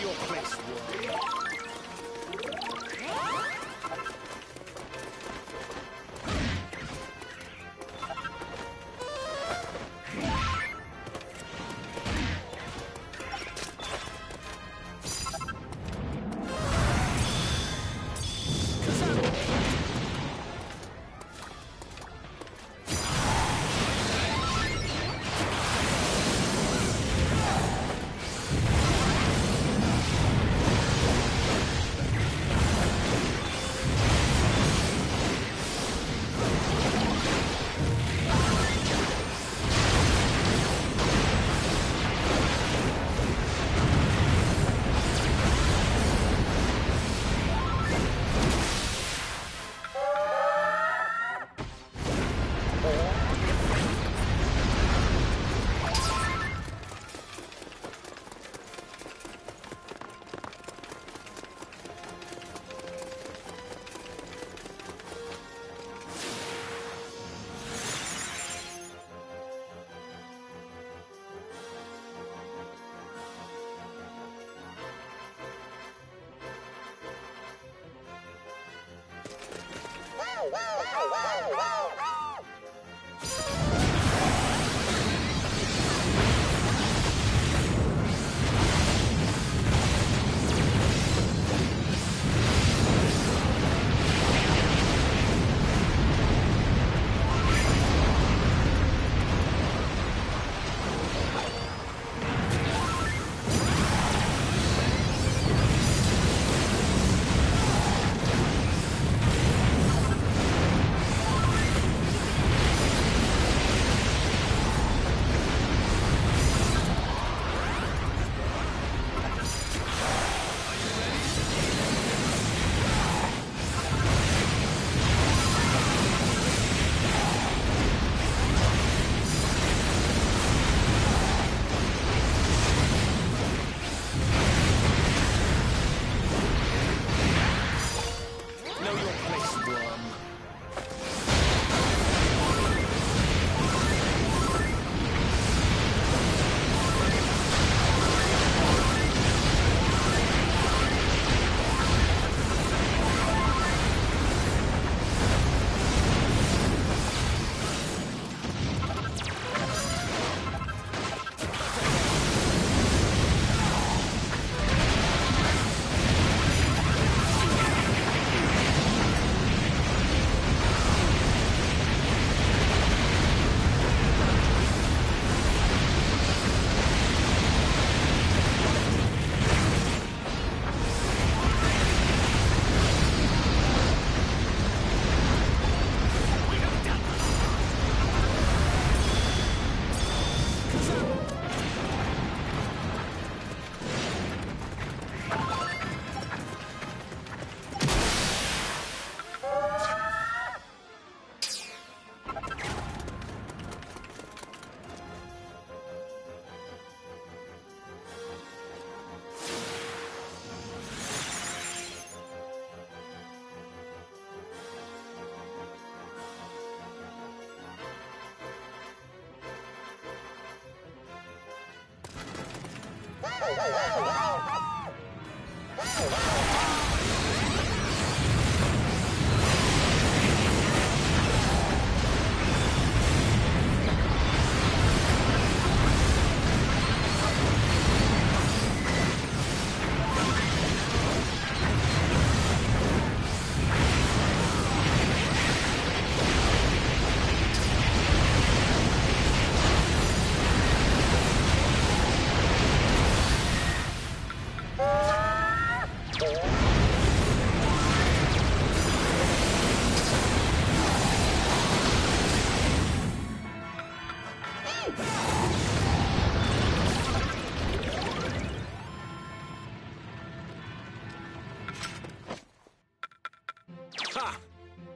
your place, worm.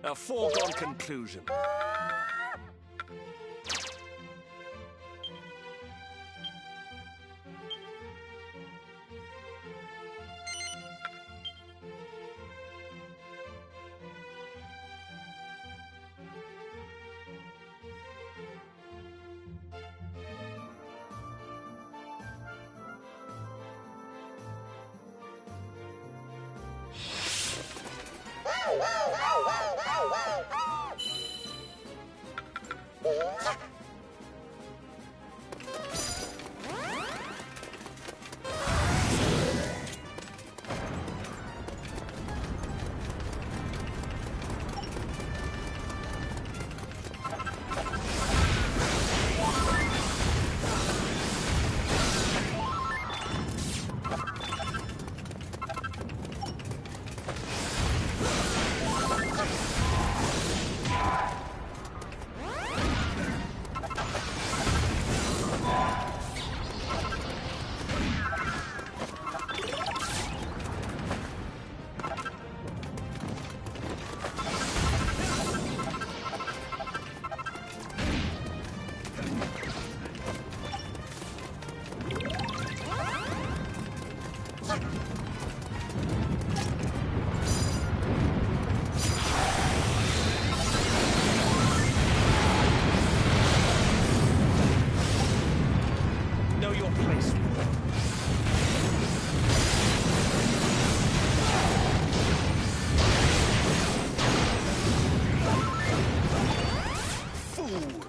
A foregone conclusion. Know your place. Fool.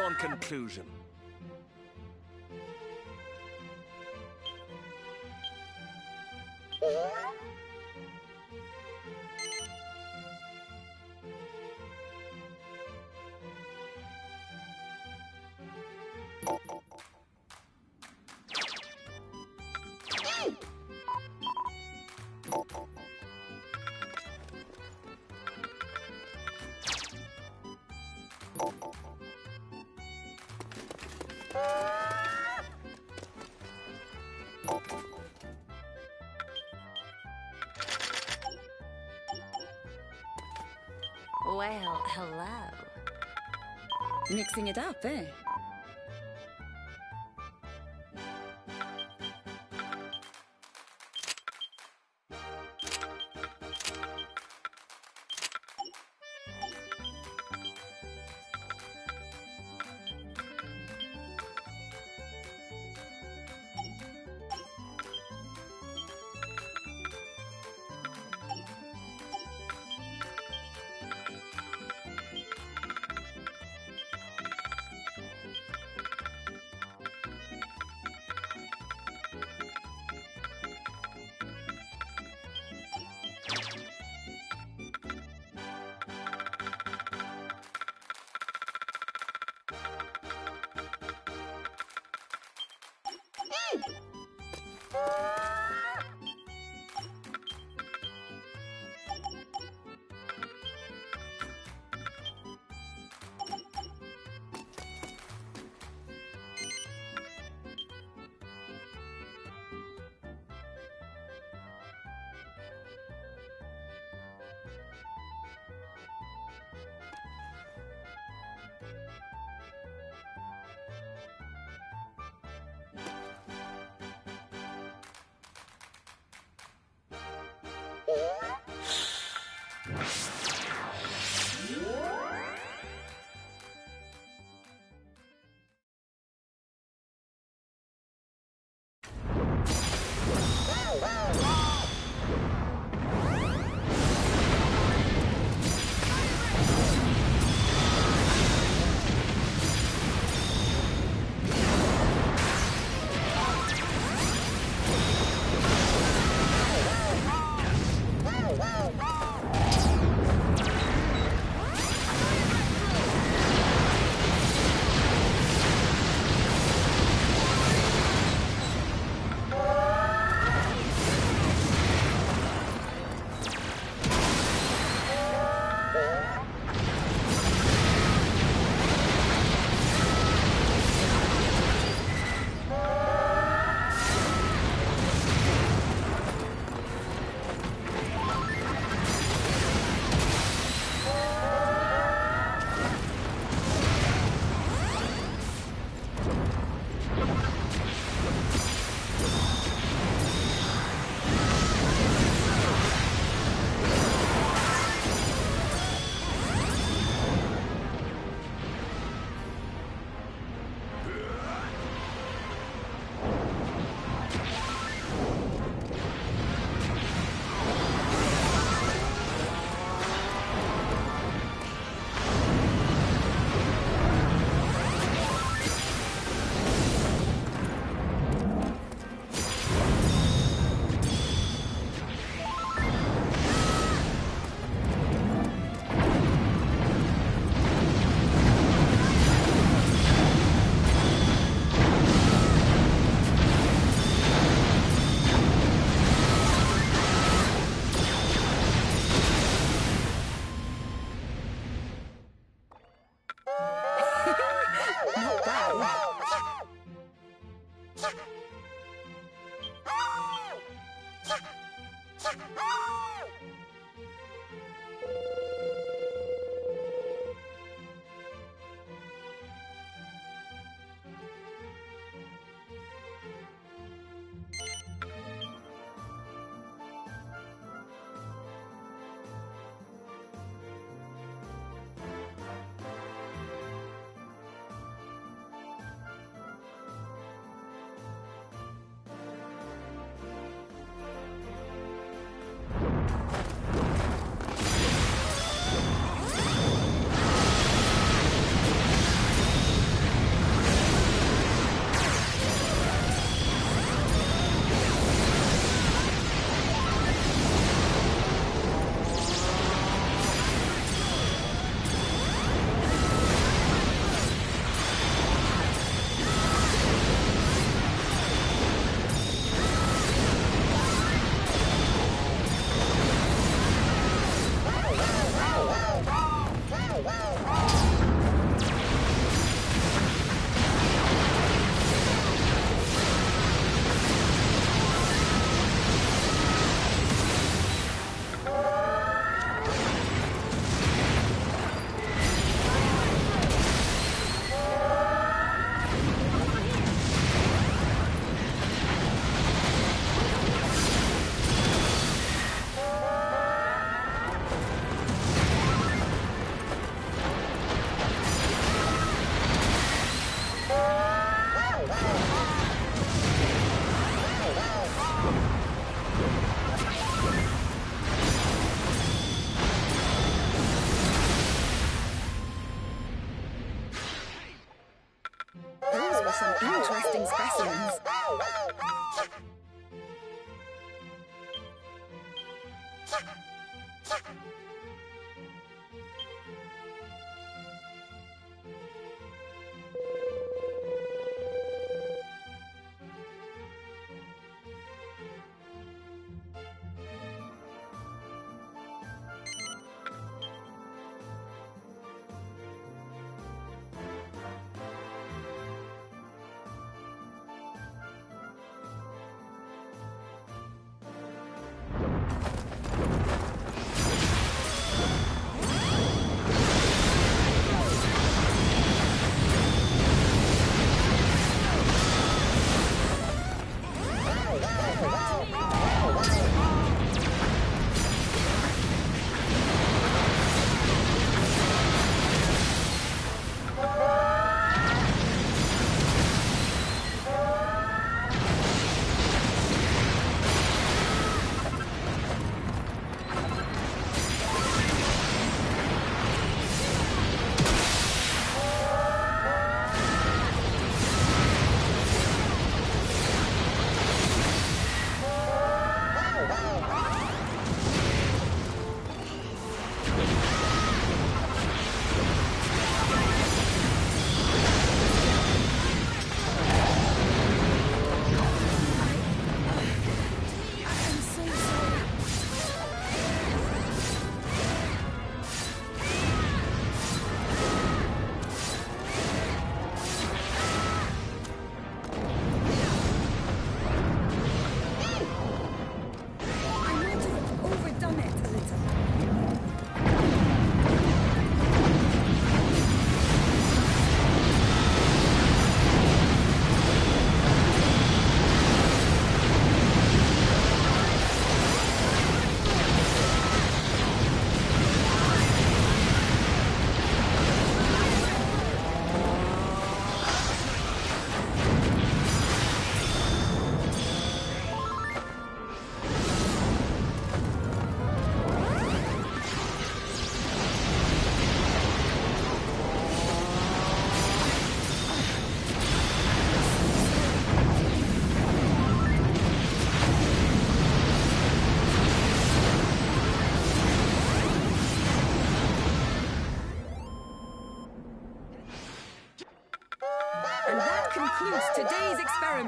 foregone conclusion. Well, hello. Mixing it up, eh?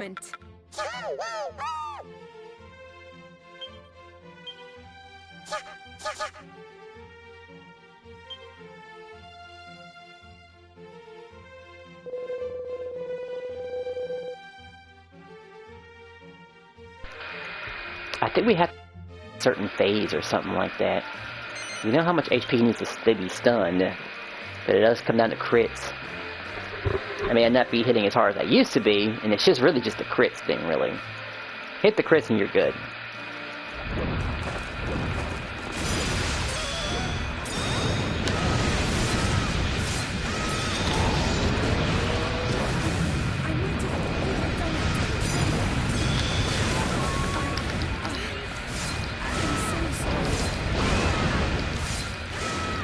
moment. I think we have a certain phase or something like that. You know how much HP needs to be stunned, but it does come down to crits. I may not be hitting as hard as I used to be, and it's just really just the crits thing, really. Hit the crits and you're good.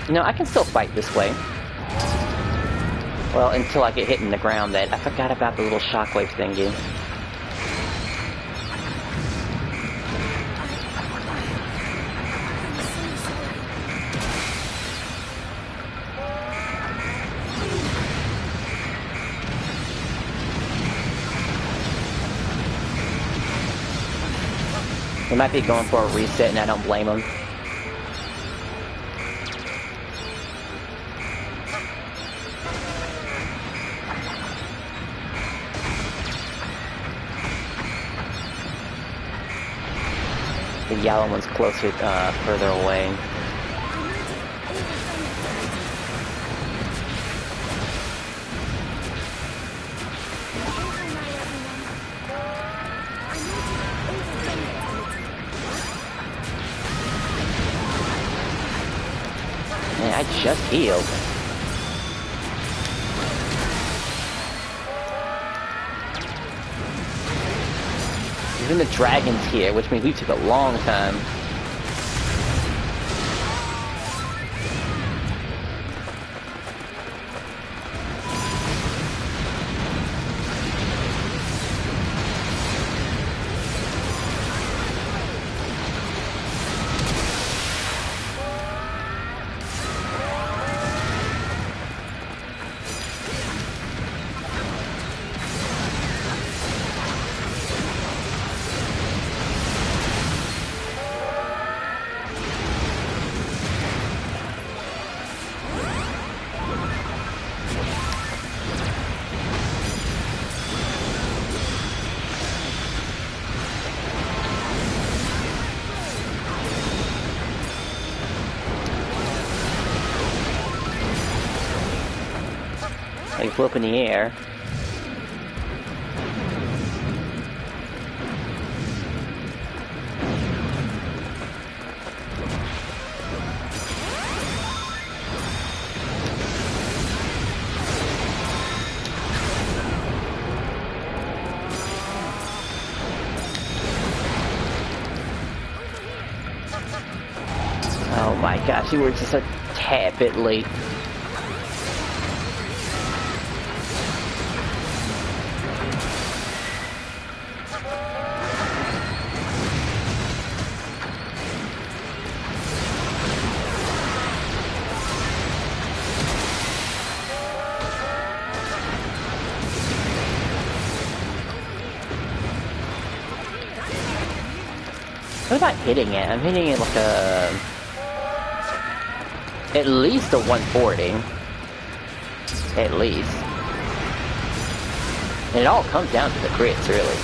You know, I can still fight this way. Well, until I get hit in the ground. That I forgot about the little shockwave thingy. They might be going for a reset, and I don't blame them. The yellow one's closer, further away. Man, I just healed. Even the dragon's here, which means we took a long time. They flew up in the air. Oh my gosh, you were just a tad bit late. What about hitting it? I'm hitting it like a... at least a 140. At least. And it all comes down to the crits, really.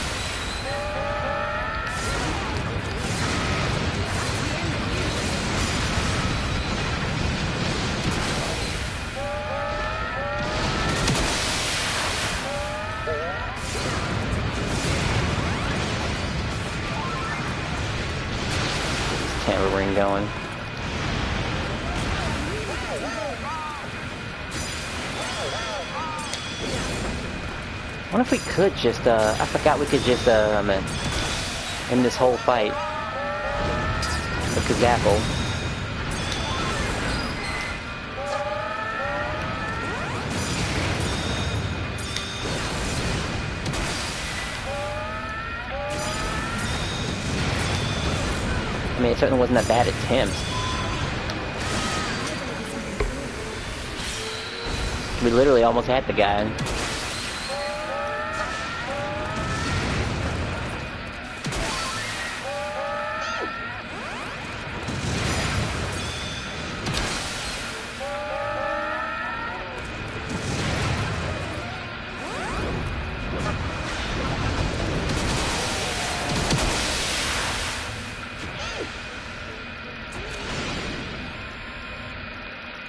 Tambourine going. What if we could just, I forgot we could just, end this whole fight with Kazapple. I mean, it certainly wasn't a bad attempt. We literally almost had the guy.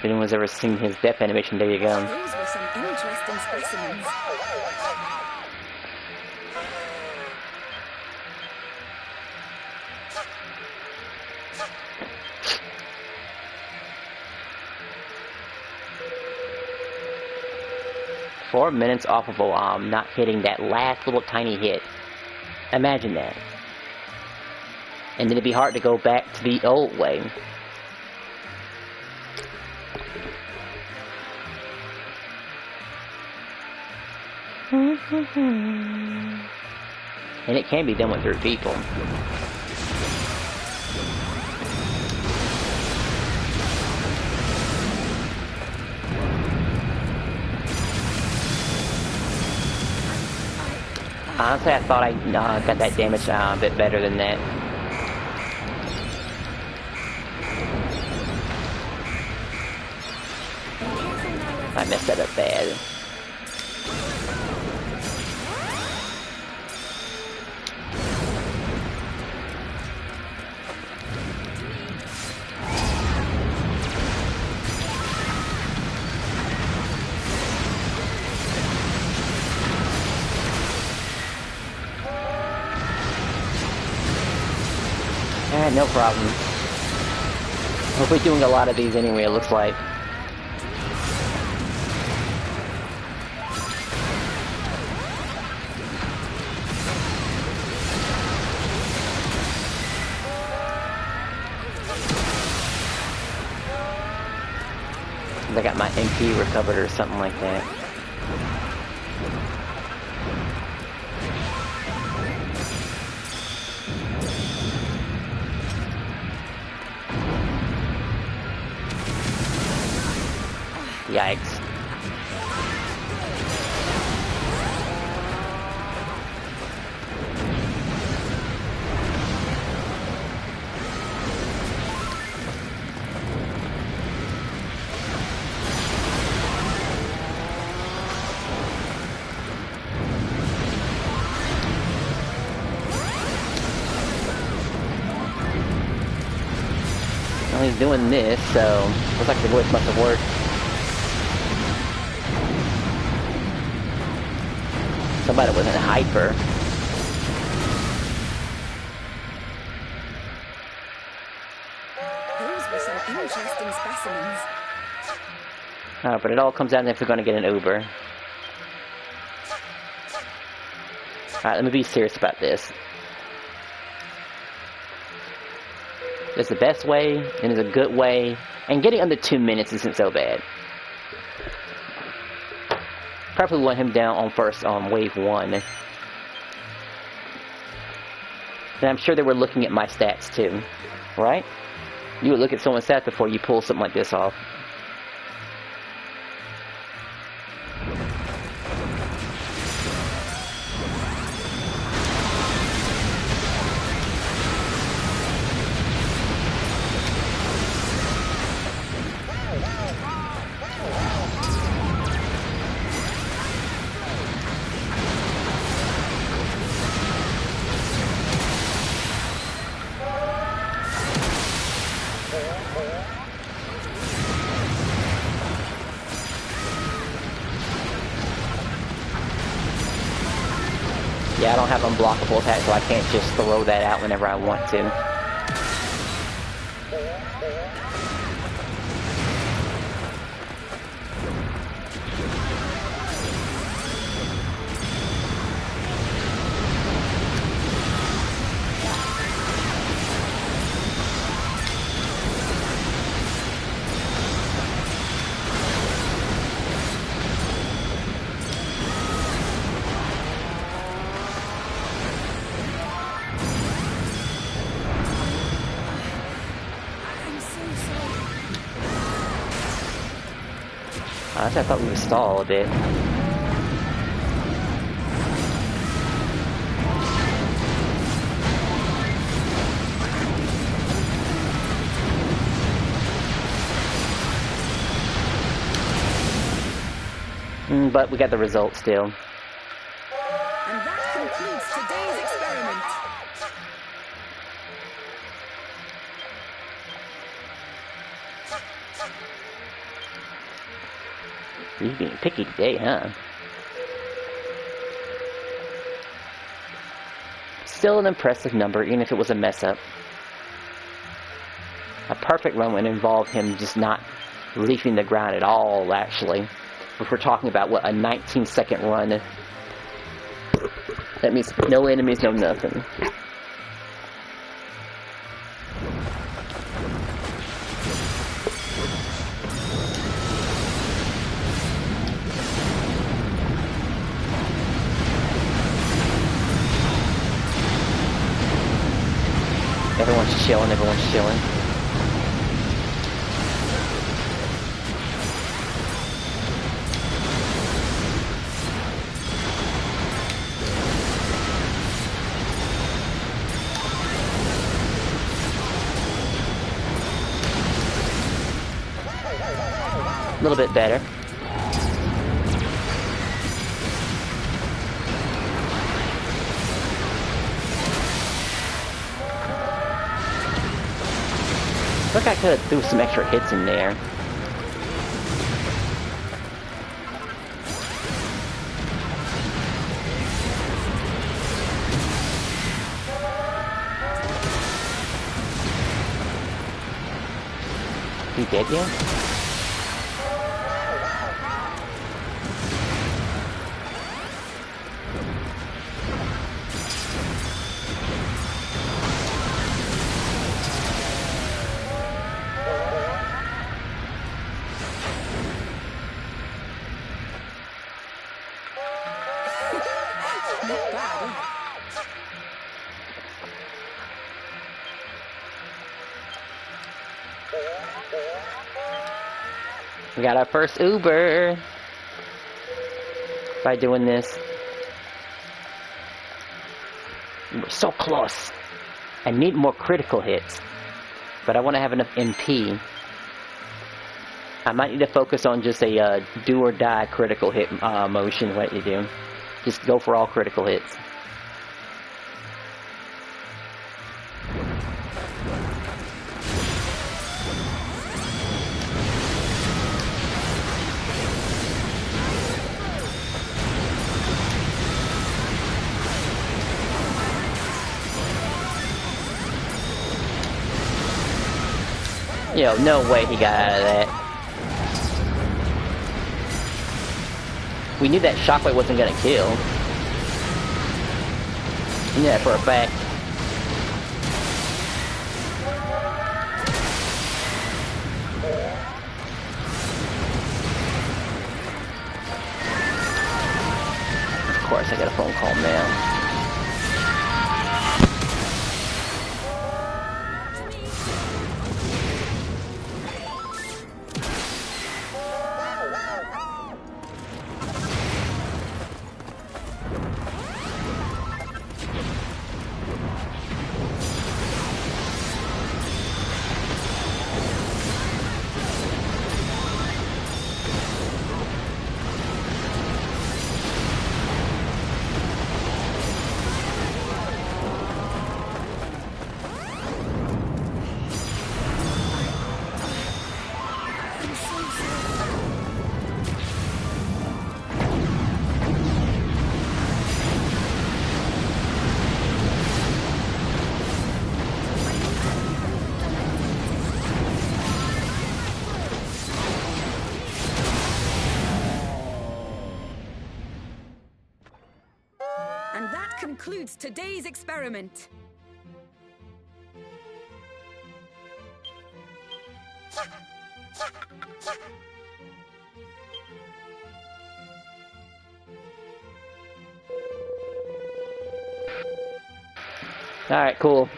anyone's ever seen his death animation, there you go. Those were some interesting specimens. 4 minutes off of not hitting that last little tiny hit. Imagine that. And then it'd be hard to go back to the old way. And it can be done with 3 people. Honestly, I thought I got that damage a bit better than that. I messed that up bad. No problem. We'll be doing a lot of these anyway, it looks like. I got my MP recovered or something like that. Yikes. Well, he's doing this, so looks like the voice must have worked. Somebody wasn't hyper. Those were some interesting specimens. But it all comes down to if we're going to get an Uber. Alright, let me be serious about this. There's the best way, and there's a good way, and getting under 2 minutes isn't so bad. Probably want him down on first on wave 1. And I'm sure they were looking at my stats too, right? You would look at someone's stats before you pull something like this off. Yeah, I don't have unblockable attack, so I can't just throw that out whenever I want to. I thought we would stall a bit. But we got the result still. And that concludes today's experiment. You're being picky today, huh? Still an impressive number, even if it was a mess-up. A perfect run would involve him just not leafing the ground at all, actually. If we're talking about, what, a 19-second run. That means no enemies, no nothing. Everyone's chilling, everyone's chilling. A little bit better. Look, I could have threw some extra hits in there. He dead yet? Not bad. We got our first Uber by doing this. We're so close. I need more critical hits, but I want to have enough MP. I might need to focus on just a do or die critical hit motion. What you do? Just go for all critical hits. Yo, no way he got out of that. We knew that shockwave wasn't gonna kill. We knew that for a fact. Of course, I got a phone call now. And that concludes today's experiment. Alright, cool.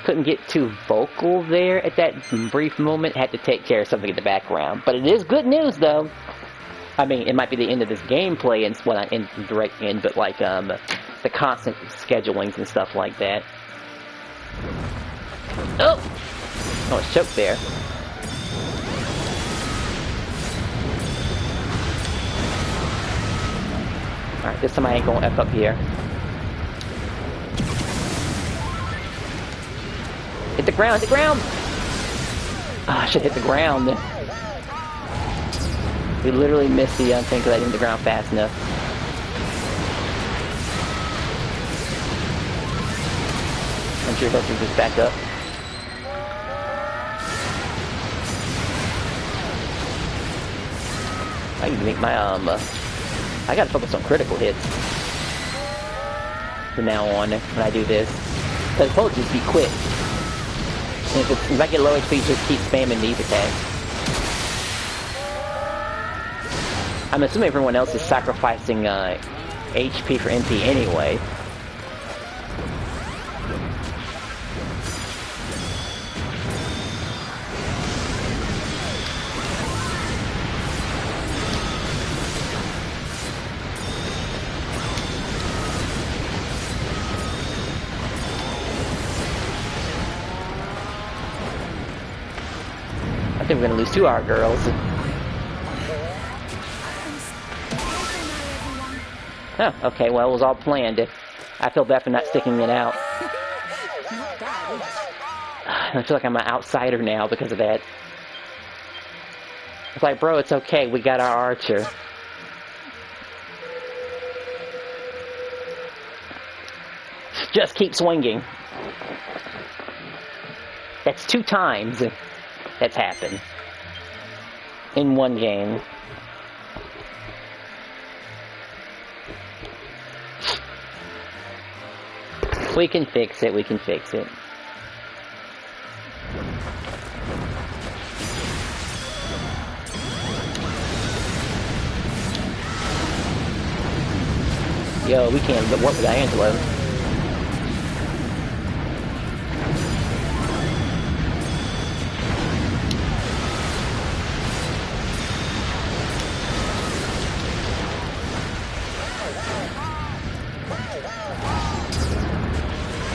Couldn't get too vocal there at that brief moment. Had to take care of something in the background. But it is good news, though. I mean, it might be the end of this gameplay, and well, not in direct end, but like the constant schedulings and stuff like that. Oh! Oh, it's choked there. Alright, this time I ain't gonna F up here. Hit the ground, hit the ground! Ah, I should hit the ground. We literally missed the thing because I didn't hit the ground fast enough. I'm sure he'll just back up. I need to make my I gotta focus on critical hits from now on when I do this. Because it'll just be quick. And if I get low HP, just keep spamming these attacks. I'm assuming everyone else is sacrificing HP for MP anyway. I think we're gonna lose 2 of our girls. Oh, okay, well, it was all planned. I feel bad for not sticking it out. I feel like I'm an outsider now because of that. It's like, bro, it's okay, we got our archer. Just keep swinging. That's 2 times that's happened in one game. We can fix it, we can fix it. Yo, we can't work with Angelo.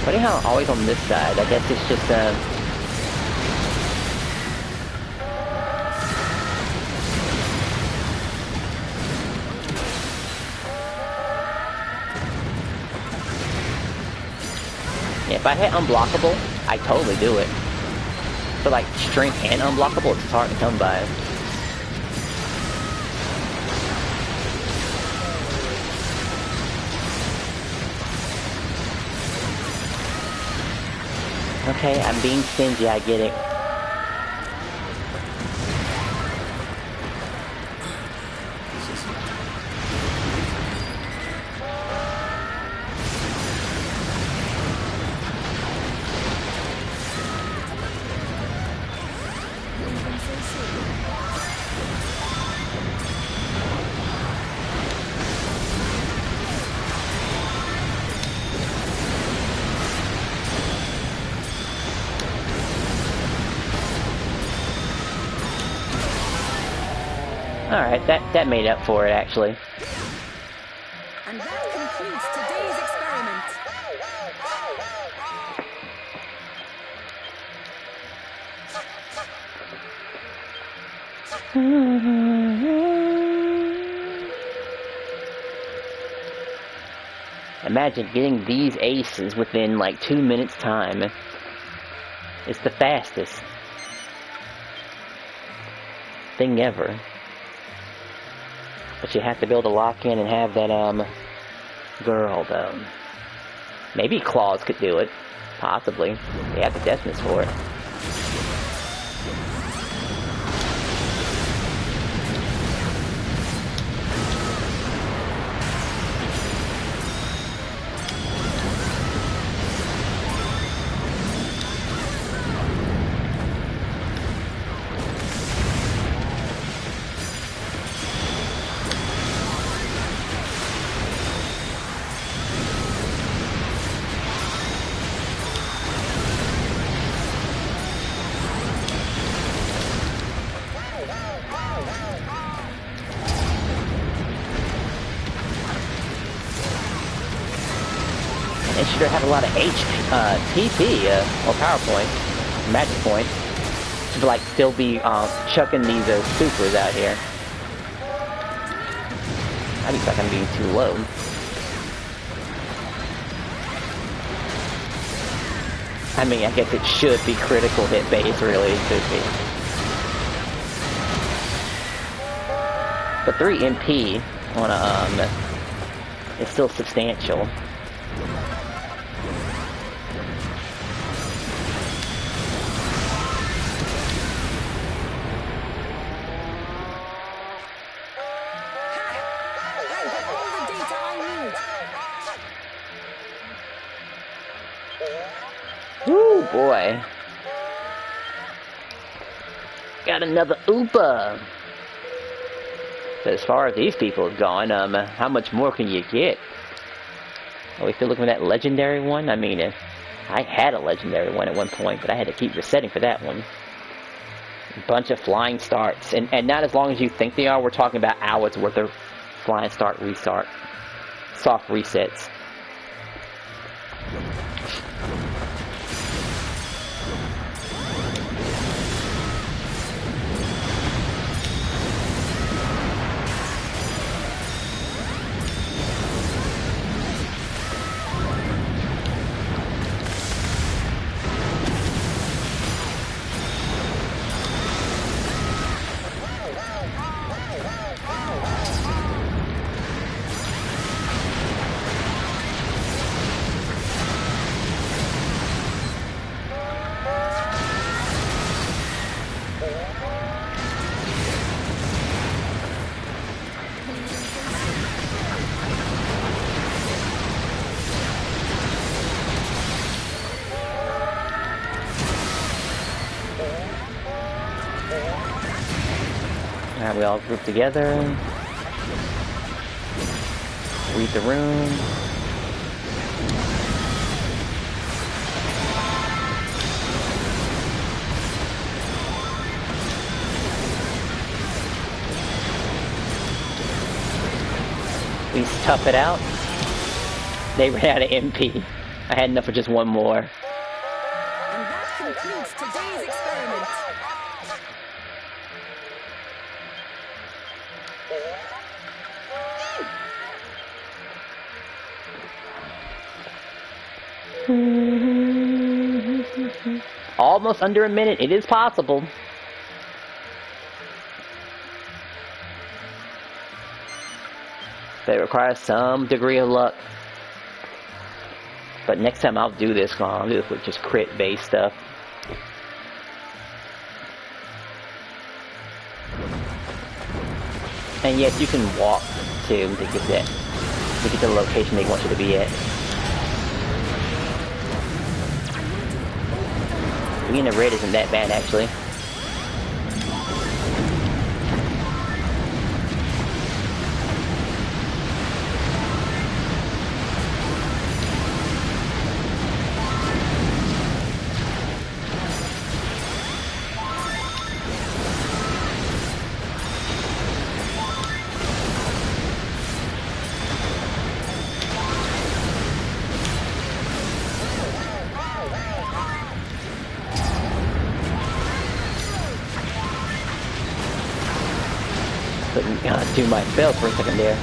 Funny how always on this side. I guess it's just yeah, if I hit unblockable, I totally do it. But like strength and unblockable, it's hard to come by. Okay, I'm being stingy, I get it. Alright, that made up for it, actually. And that concludes today's experiment. Imagine getting these aces within like 2 minutes time. It's the fastest thing ever. But you have to be able to lock in and have that, girl, though. Maybe Claws could do it. Possibly. They have the deafness for it. It should have a lot of TP, or power points, magic points, to like still be chucking these supers out here. I looks like I'm being too low. I mean, I guess it should be critical hit base, really, it should be. But 3 MP on a, is still substantial. Woo, boy. Got another Oopa. But as far as these people have gone, how much more can you get? Are we still looking for that legendary one? I mean, I had a legendary one at one point, but I had to keep resetting for that one. A bunch of flying starts. And not as long as you think they are. We're talking about hours worth of flying start, restart. Soft resets. Alright, we all group together. Read the room. We tough it out. They ran out of MP. I had enough for just one more. And that concludes today's experiment. Almost under a minute. It is possible. But it requires some degree of luck. But next time I'll do this. I'll do this with just crit-based stuff. And yes, you can walk too to get that, to get the location they want you to be at. Being a red isn't that bad, actually. Couldn't do my spell for a second there.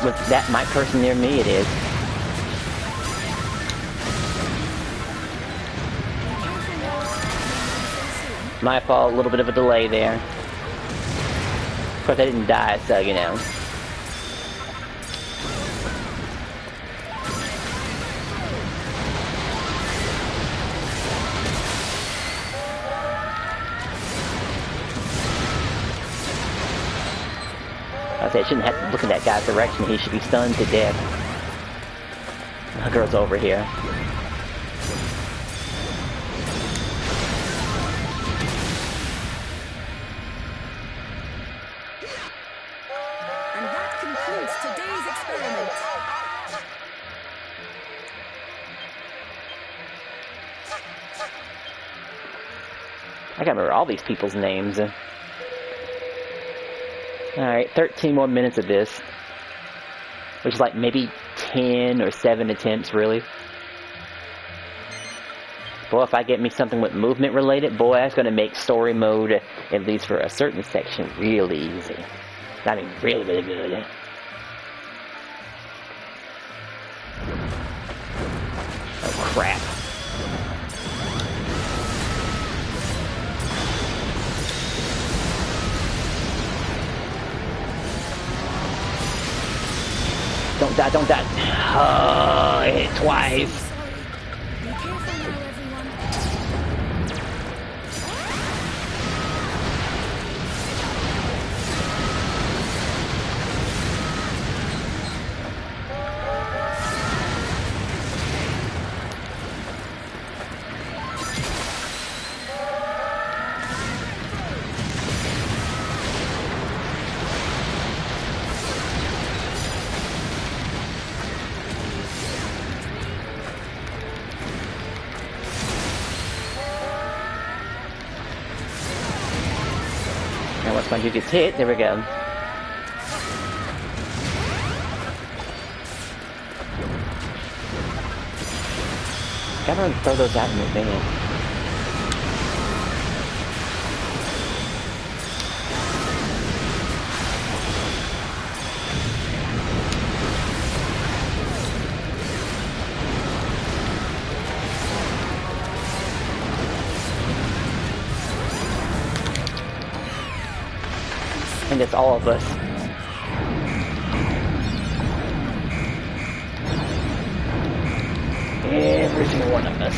With that my person near me, it is. My fault, a little bit of a delay there. Of course I didn't die, so you know. I shouldn't have to look in that guy's direction. He should be stunned to death. The girl's over here. And that concludes today's experiment. I gotta remember all these people's names. Alright, 13 more minutes of this. Which is like maybe 10 or 7 attempts, really. Boy, if I get me something with movement related, boy, that's gonna make story mode, at least for a certain section, really easy. I mean, really, really good. Oh, crap. Don't die, don't die. Oh, I hit it twice. Be careful now, everyone. Now once my dude gets hit, there we go. Gotta throw those out in advance. And it's all of us. Every single one of us.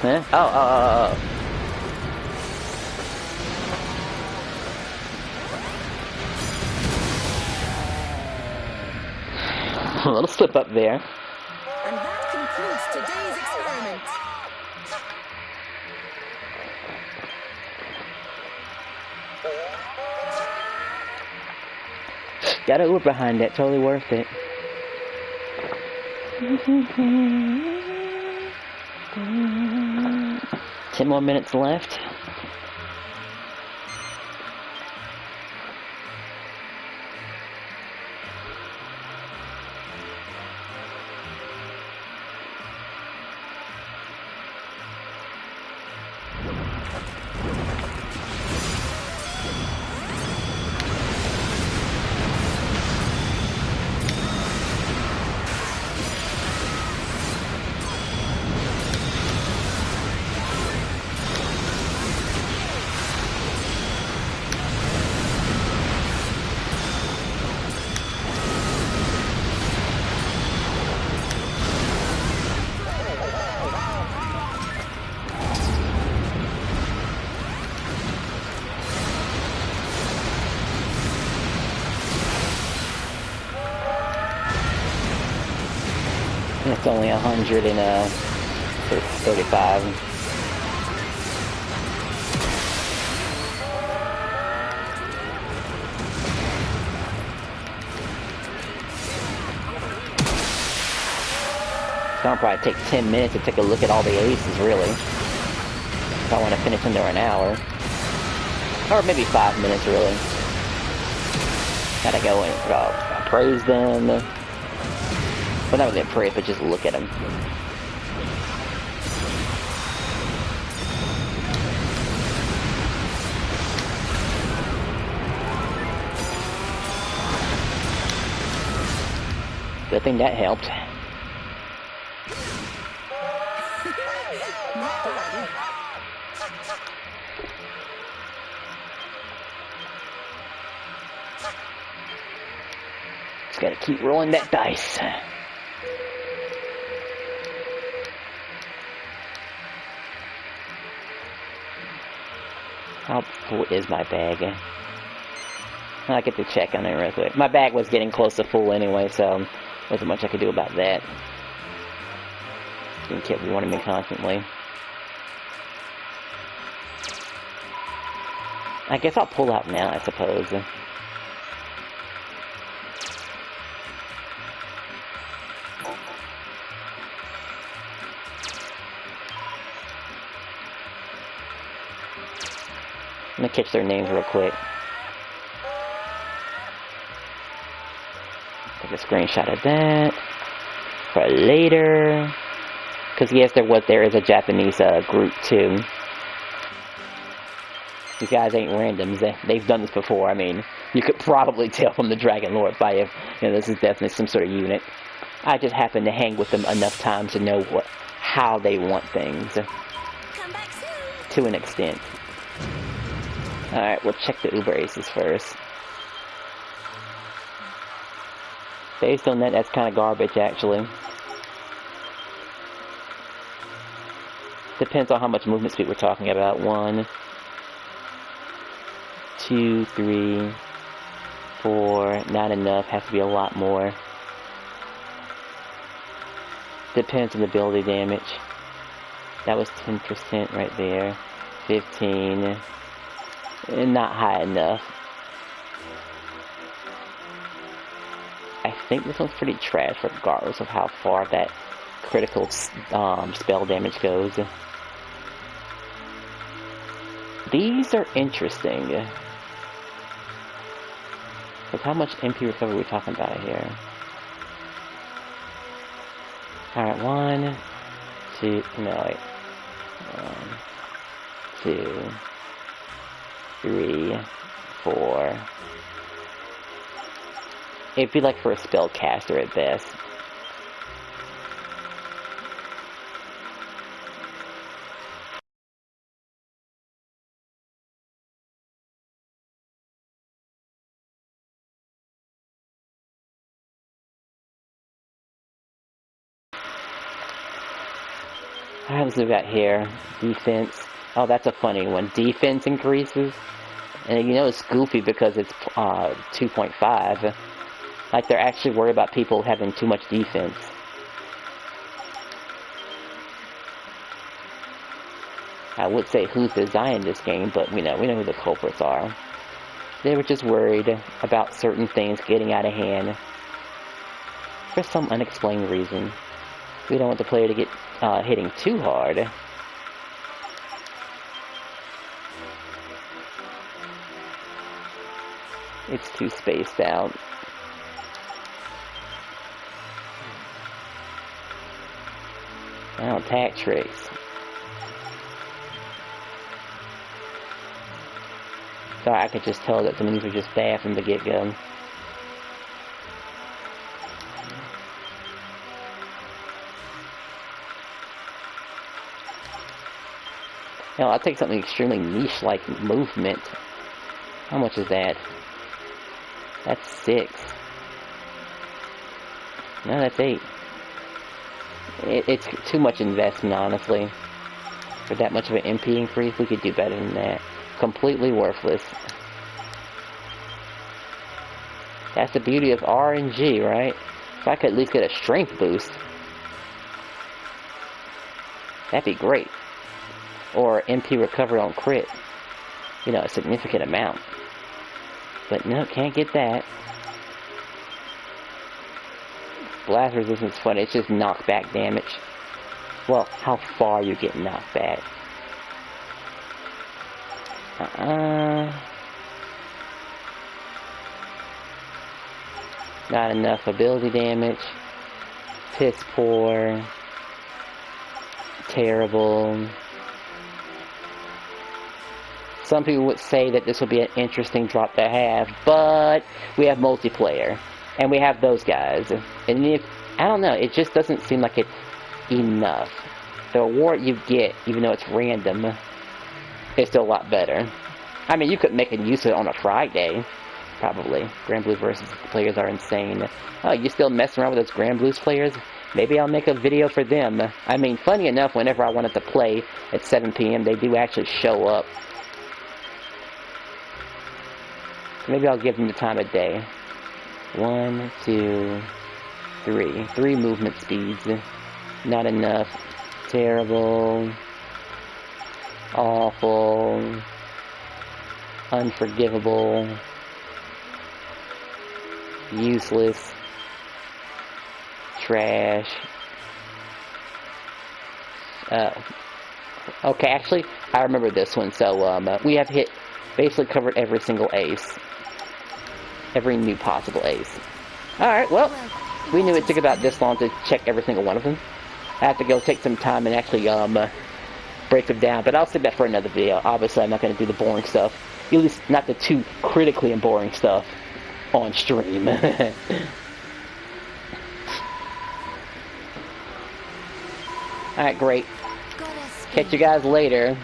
Huh? Oh. A little slip up there. And that concludes today's experiment. Got a Uber behind it, totally worth it. 10 more minutes left. It's only 135. It's gonna probably take 10 minutes to take a look at all the aces, really. If I want to finish under an hour. Or maybe 5 minutes, really. Gotta go and praise them. Well, not really praise, but just look at them. Good thing that helped. Not bad. Just gotta keep rolling that dice. How full is my bag? I'll get to check on it real quick. My bag was getting close to full anyway, so wasn't much I could do about that. Didn't keep warning me constantly. I guess I'll pull out now, I suppose. Let me catch their names real quick. Take a screenshot of that for later. Because yes, there is a Japanese group too. These guys ain't randoms. They've done this before. I mean, you could probably tell from the Dragon Lord fight if this is definitely some sort of unit. I just happen to hang with them enough times to know how they want things. Come back soon. to an extent. Alright, we'll check the Uber Aces first. Based on that, that's kind of garbage, actually. Depends on how much movement speed we're talking about. 1, 2, 3, 4. Not enough. Has to be a lot more. Depends on the ability damage. That was 10% right there. 15. And not high enough. I think this one's pretty trash regardless of how far that critical spell damage goes. These are interesting. But how much MP recovery are we talking about here? Alright, 1, 2, no wait. 1, 2, 3, 4. It'd be like for a spellcaster at best. Alright, let's move out here. Defense. Oh, that's a funny one. Defense increases. And you know it's goofy because it's 2.5. Like they're actually worried about people having too much defense. I would say who's designing this game, but we know who the culprits are. They were just worried about certain things getting out of hand for some unexplained reason. We don't want the player to get hitting too hard. It's too spaced out. Now attack tricks. So I could just tell that some of these are just bad from the get-go. Now I'll take something extremely niche like movement. How much is that? That's 6. No, that's 8. It's too much investment, honestly. For that much of an MP increase, we could do better than that. Completely worthless. That's the beauty of RNG, right? If I could at least get a strength boost, that'd be great. Or MP recovery on crit. You know, a significant amount. But no, can't get that. Blast resistance is funny, it's just knockback damage. Well, how far you get knocked back. Not enough ability damage. ps4. Terrible. Some people would say that this would be an interesting drop to have, but we have multiplayer. And we have those guys. And if, I don't know, it just doesn't seem like it's enough. The reward you get, even though it's random, is still a lot better. I mean, you could make a use of it on a Friday, probably. Grand Blues versus players are insane. Oh, you still messing around with those Grand Blues players? Maybe I'll make a video for them. I mean, funny enough, whenever I wanted to play at 7 p.m., they do actually show up. Maybe I'll give them the time of day. 1, 2, 3. 3 movement speeds. Not enough. Terrible. Awful. Unforgivable. Useless. Trash. Okay, actually, I remember this one. So, we have basically covered every single ace. Every new possible ace. Alright, well, we knew it took about this long to check every single one of them. I have to go take some time and actually, break them down, but I'll save that for another video. Obviously, I'm not going to do the boring stuff. At least, not the too critically and boring stuff on stream. Alright, great. Catch you guys later.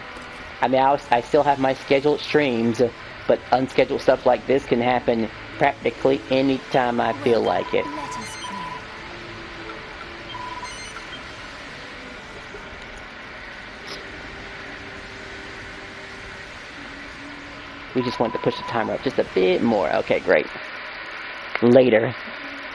I mean, I still have my scheduled streams, but unscheduled stuff like this can happen practically any time I feel like it. Let us pray. We just want to push the timer up just a bit more. Okay, great. Later.